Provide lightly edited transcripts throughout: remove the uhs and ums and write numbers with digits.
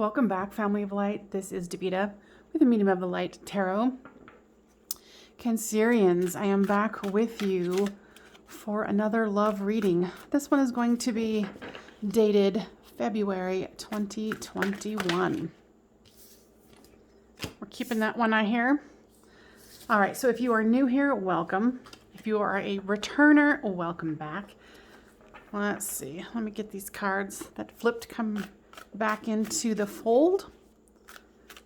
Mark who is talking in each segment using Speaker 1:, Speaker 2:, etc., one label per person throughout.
Speaker 1: Welcome back, Family of Light. This is Davita with the Medium of the Light Tarot. Cancerians, I am back with you for another love reading. This one is going to be dated February 2021. We're keeping that one eye here. All right, so if you are new here, welcome. If you are a returner, welcome back. Let's see. Let me get these cards that flipped come back into the fold.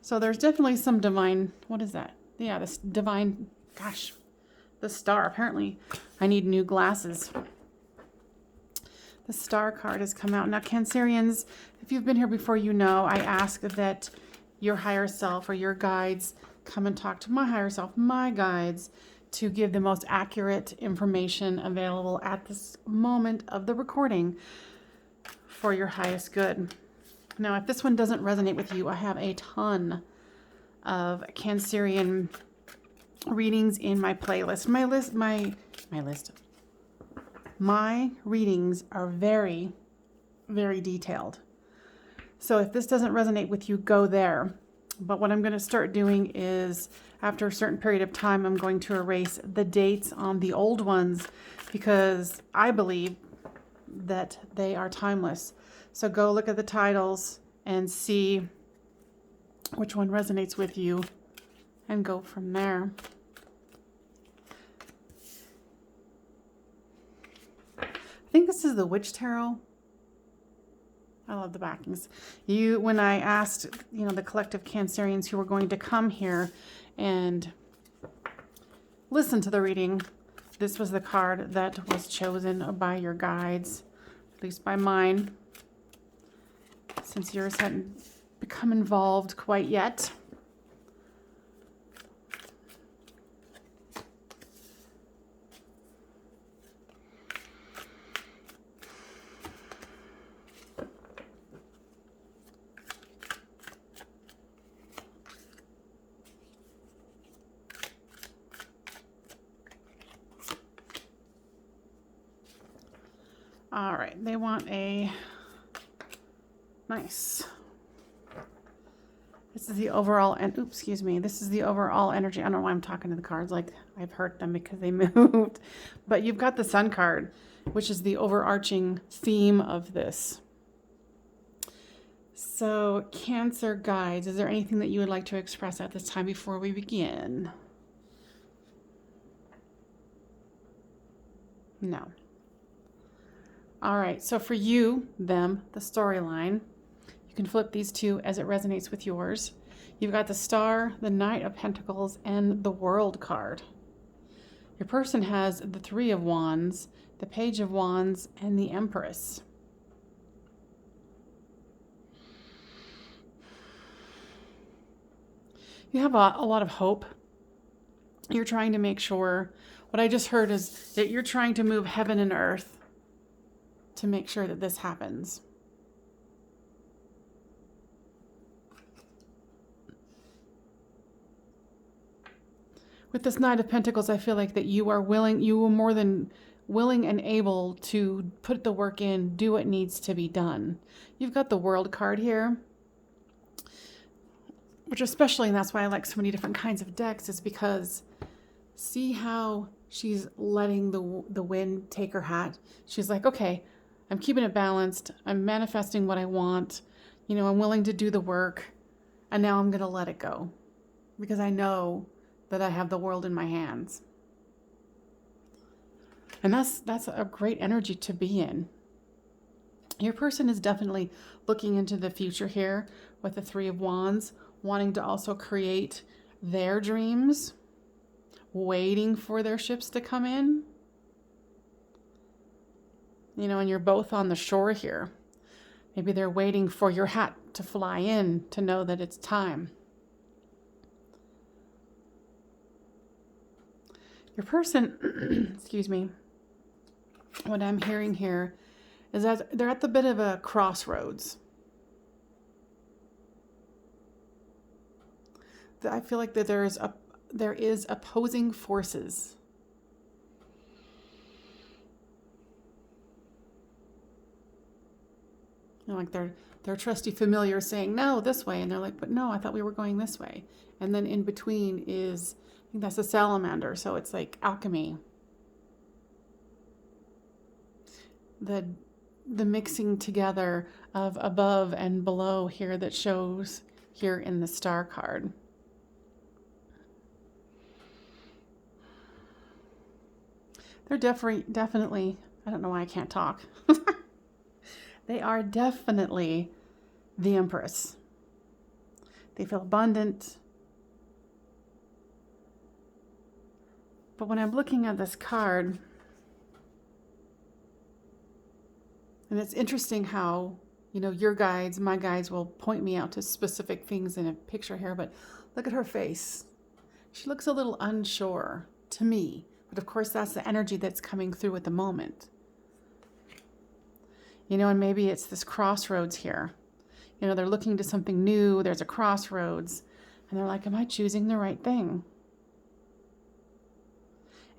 Speaker 1: So there's definitely some divine, what is that? Yeah, this divine, gosh, the star. Apparently I need new glasses. The star card has come out. Now, Cancerians, if you've been here before, you know I ask that your higher self or your guides come and talk to my higher self, my guides, to give the most accurate information available at this moment of the recording for your highest good. Now, if this one doesn't resonate with you, I have a ton of Cancerian readings in my playlist. My readings are very, very detailed. So if this doesn't resonate with you, go there. But what I'm going to start doing is, after a certain period of time, I'm going to erase the dates on the old ones because I believe that they are timeless. So go look at the titles and see which one resonates with you and go from there. I think this is the Witch Tarot. I love the backings. When I asked, the collective Cancerians who were going to come here and listen to the reading, this was the card that was chosen by your guides, at least by mine, since yours hadn't become involved quite yet. All right, they want a nice. This is the overall, and this is the overall energy. I don't know why I'm talking to the cards like I've hurt them because they moved. But you've got the Sun card, which is the overarching theme of this. So, Cancer guides, is there anything that you would like to express at this time before we begin? No. All right, so for you, them, the storyline, you can flip these two as it resonates with yours. You've got the Star, the Knight of Pentacles, and the World card. Your person has the Three of Wands, the Page of Wands, and the Empress. You have a lot of hope. You're trying to make sure, what I just heard is that you're trying to move heaven and earth to make sure that this happens. With this Knight of Pentacles, I feel like that you are more than willing and able to put the work in, do what needs to be done. You've got the World card here, which especially, and that's why I like so many different kinds of decks, is because see how she's letting the wind take her hat. She's like, okay, I'm keeping it balanced. I'm manifesting what I want. I'm willing to do the work. And now I'm going to let it go because I know that I have the world in my hands. And that's a great energy to be in. Your person is definitely looking into the future here with the Three of Wands, wanting to also create their dreams, waiting for their ships to come in. And you're both on the shore here. Maybe they're waiting for your hat to fly in to know that it's time. Your person, excuse me, what I'm hearing here is that they're at the bit of a crossroads. I feel like that there is opposing forces. like their trusty familiar saying, no, this way. And they're like, but no, I thought we were going this way. And then in between is, I think that's a salamander. So it's like alchemy. The mixing together of above and below here that shows here in the star card. They're definitely, I don't know why I can't talk. They are definitely the Empress. They feel abundant. But when I'm looking at this card, and it's interesting how, you know, your guides, my guides will point me out to specific things in a picture here, but look at her face. She looks a little unsure to me, but of course that's the energy that's coming through at the moment. You know, and maybe it's this crossroads here. You know, they're looking to something new, there's a crossroads, and they're like, am I choosing the right thing?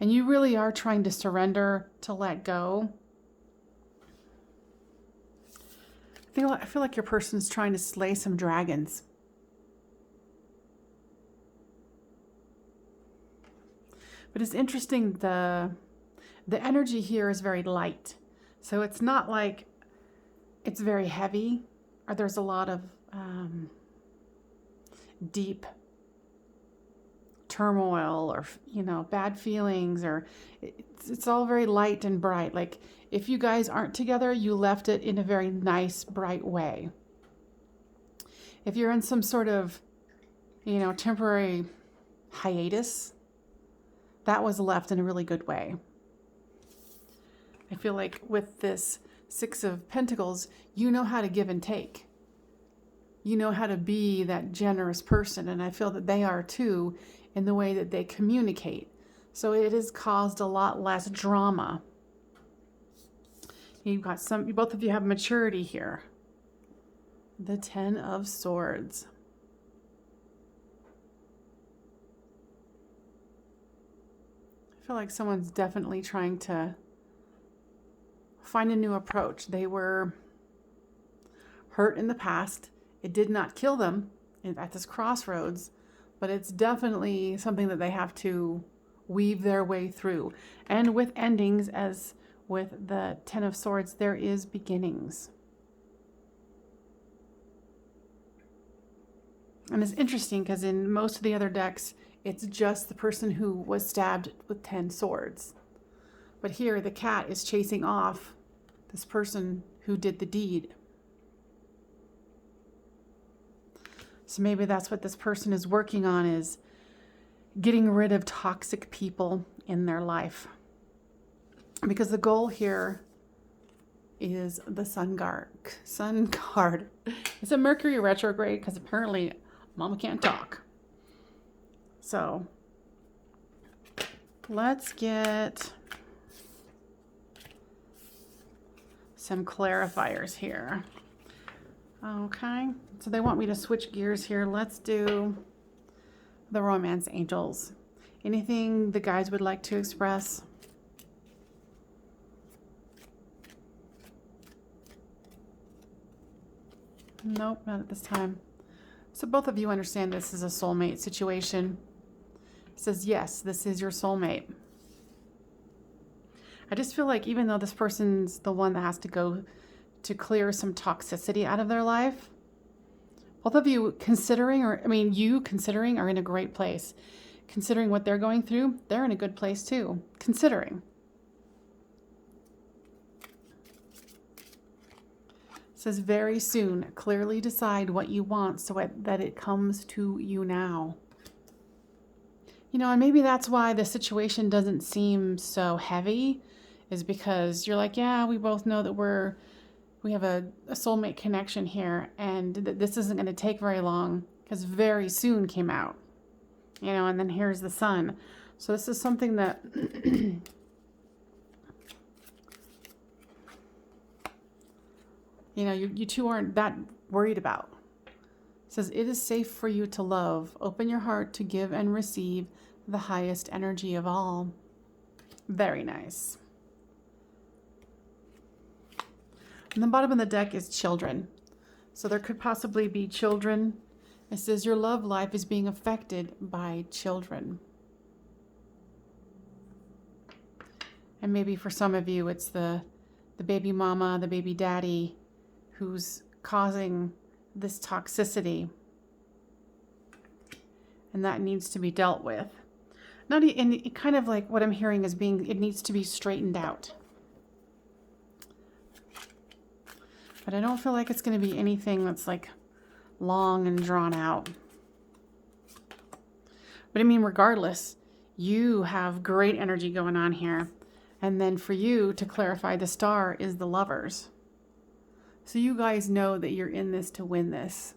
Speaker 1: And you really are trying to surrender, to let go. I feel like your person's trying to slay some dragons. But it's interesting, the energy here is very light. So it's not like it's very heavy, or there's a lot of deep turmoil, or, you know, bad feelings, or it's all very light and bright. Like if you guys aren't together, you left it in a very nice, bright way. If you're in some sort of, you know, temporary hiatus, that was left in a really good way. I feel like with this Six of Pentacles, you know how to give and take. You know how to be that generous person, and I feel that they are too in the way that they communicate. So it has caused a lot less drama. You've got both of you have maturity here. The Ten of Swords. I feel like someone's definitely trying to find a new approach. They were hurt in the past. It did not kill them at this crossroads, but it's definitely something that they have to weave their way through. And with endings, as with the Ten of Swords, there is beginnings. And it's interesting because in most of the other decks, it's just the person who was stabbed with 10 swords. But here, the cat is chasing off this person who did the deed. So maybe that's what this person is working on, is getting rid of toxic people in their life. Because the goal here is the Sun card. It's a Mercury retrograde because apparently Mama can't talk. So let's get some clarifiers here. Okay, so they want me to switch gears here. Let's do the Romance Angels. Anything the guys would like to express? Nope, not at this time. So both of you understand this is a soulmate situation. It says, yes, this is your soulmate. I just feel like even though this person's the one that has to go to clear some toxicity out of their life, both of you considering are in a great place. Considering what they're going through, they're in a good place too. Considering. It says very soon, clearly decide what you want so that it comes to you now. You know, and maybe that's why the situation doesn't seem so heavy, is because you're like, yeah, we both know that we have a soulmate connection here, and that this isn't going to take very long, because very soon came out. You know, and then here's the Sun. So this is something that you know, you two aren't that worried about. It says, it is safe for you to love. Open your heart to give and receive the highest energy of all. Very nice. And the bottom of the deck is children. So there could possibly be children. It says your love life is being affected by children. And maybe for some of you, it's the baby mama, the baby daddy who's causing this toxicity. And that needs to be dealt with. And kind of like what I'm hearing is it needs to be straightened out. But I don't feel like it's going to be anything that's like long and drawn out. But I mean, regardless, you have great energy going on here. And then for you to clarify, the star is the Lovers. So you guys know that you're in this to win this,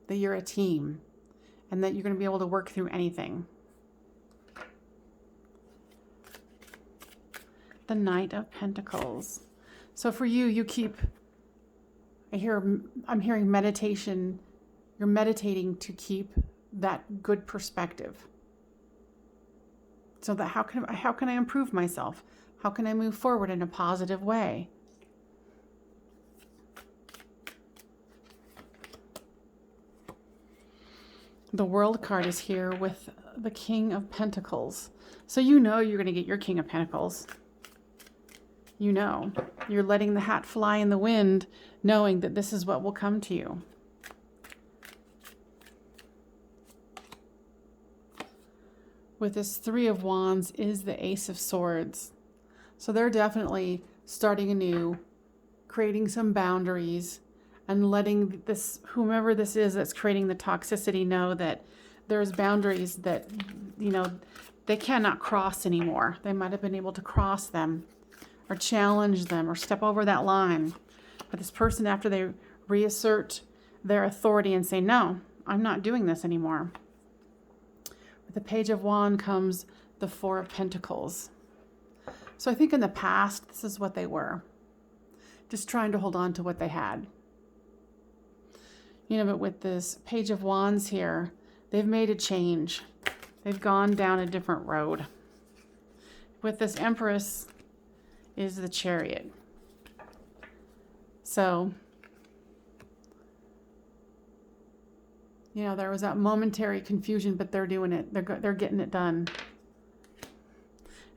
Speaker 1: that you're a team, and that you're going to be able to work through anything. The Knight of Pentacles. So for you, I'm hearing meditation. You're meditating to keep that good perspective. So that how can I improve myself? How can I move forward in a positive way? The World card is here with the King of Pentacles. So you know you're going to get your King of Pentacles. You know. You're letting the hat fly in the wind, knowing that this is what will come to you. With this Three of Wands is the Ace of Swords. So they're definitely starting anew, creating some boundaries, and letting this, whomever this is that's creating the toxicity, know that there's boundaries that, they cannot cross anymore. They might have been able to cross them or challenge them or step over that line. But this person, after they reassert their authority and say, no, I'm not doing this anymore. With the Page of Wands comes the Four of Pentacles. So I think in the past, this is what they were. Just trying to hold on to what they had. But with this Page of Wands here, they've made a change. They've gone down a different road. With this Empress is the Chariot. So, there was that momentary confusion, but they're doing it. They're getting it done.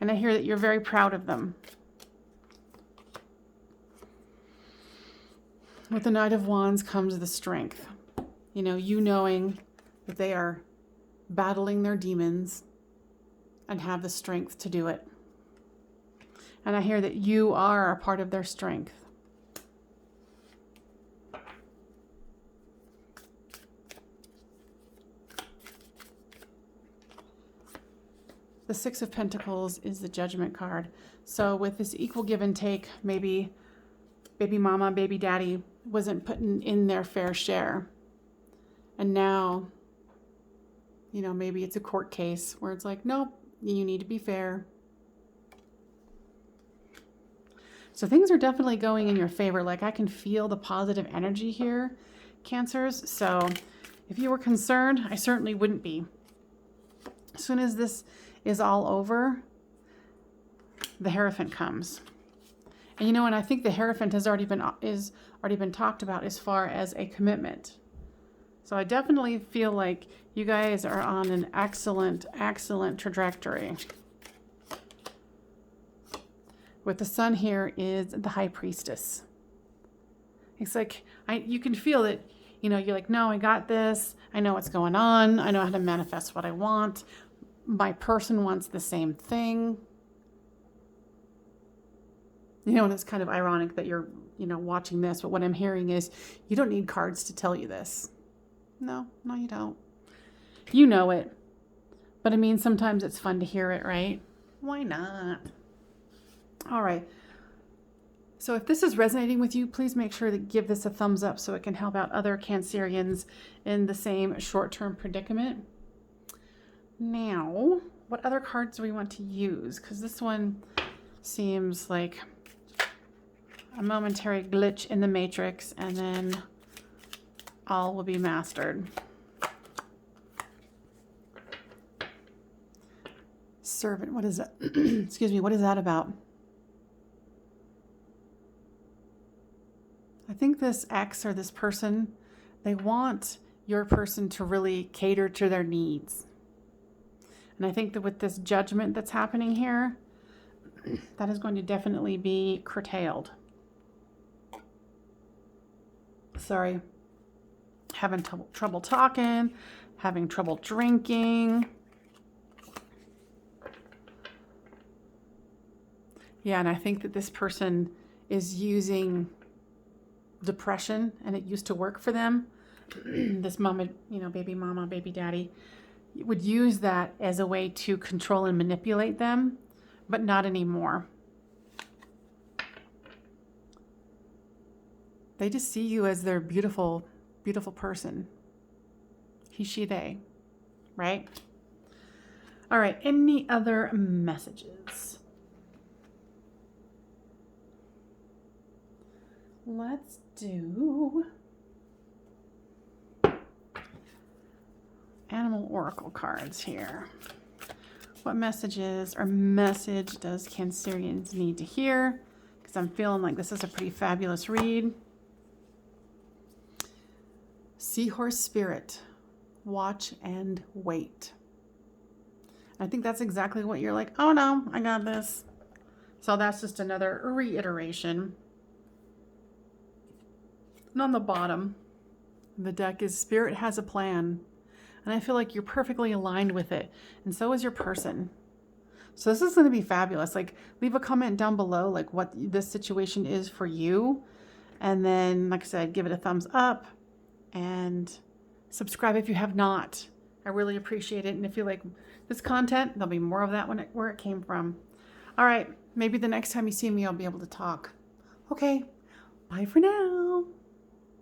Speaker 1: And I hear that you're very proud of them. With the Knight of Wands comes the strength. You knowing that they are battling their demons and have the strength to do it. And I hear that you are a part of their strength. The Six of Pentacles is the Judgment card. So with this equal give and take, maybe baby mama, baby daddy wasn't putting in their fair share. And now, maybe it's a court case where it's like, nope, you need to be fair. So things are definitely going in your favor. Like I can feel the positive energy here, Cancers. So if you were concerned, I certainly wouldn't be. As soon as this is all over, the Hierophant comes. And and I think the Hierophant has already been talked about as far as a commitment. So I definitely feel like you guys are on an excellent, excellent trajectory. With the Sun here is the High Priestess. It's like you can feel that, you're like, no, I got this. I know what's going on. I know how to manifest what I want. My person wants the same thing. And it's kind of ironic that you're, watching this, but what I'm hearing is you don't need cards to tell you this. No, you don't. You know it. But sometimes it's fun to hear it, right? Why not? All right. So if this is resonating with you, please make sure to give this a thumbs up so it can help out other Cancerians in the same short-term predicament. Now, what other cards do we want to use? Because this one seems like a momentary glitch in the matrix, and then all will be mastered. Servant, what is that? Excuse me, what is that about? think this ex or this person, they want your person to really cater to their needs. And I think that with this judgment that's happening here, that is going to definitely be curtailed. Sorry. Having trouble talking, having trouble drinking. Yeah, and I think that this person is using depression, and it used to work for them. This mama, baby mama, baby daddy would use that as a way to control and manipulate them, but not anymore. They just see you as their beautiful, beautiful person. He, she, they, right? All right, any other messages? Let's do animal oracle cards here. What messages or message does Cancerians need to hear? Because I'm feeling like this is a pretty fabulous read. Seahorse spirit, watch and wait. I think that's exactly what you're like, oh no, I got this. So that's just another reiteration. And on the bottom of the deck is spirit has a plan. And I feel like you're perfectly aligned with it. And so is your person. So this is going to be fabulous. Like, leave a comment down below, like what this situation is for you. And then, like I said, give it a thumbs up and subscribe if you have not. I really appreciate it. And if you like this content, there'll be more of that where it came from. All right. Maybe the next time you see me, I'll be able to talk. Okay. Bye for now.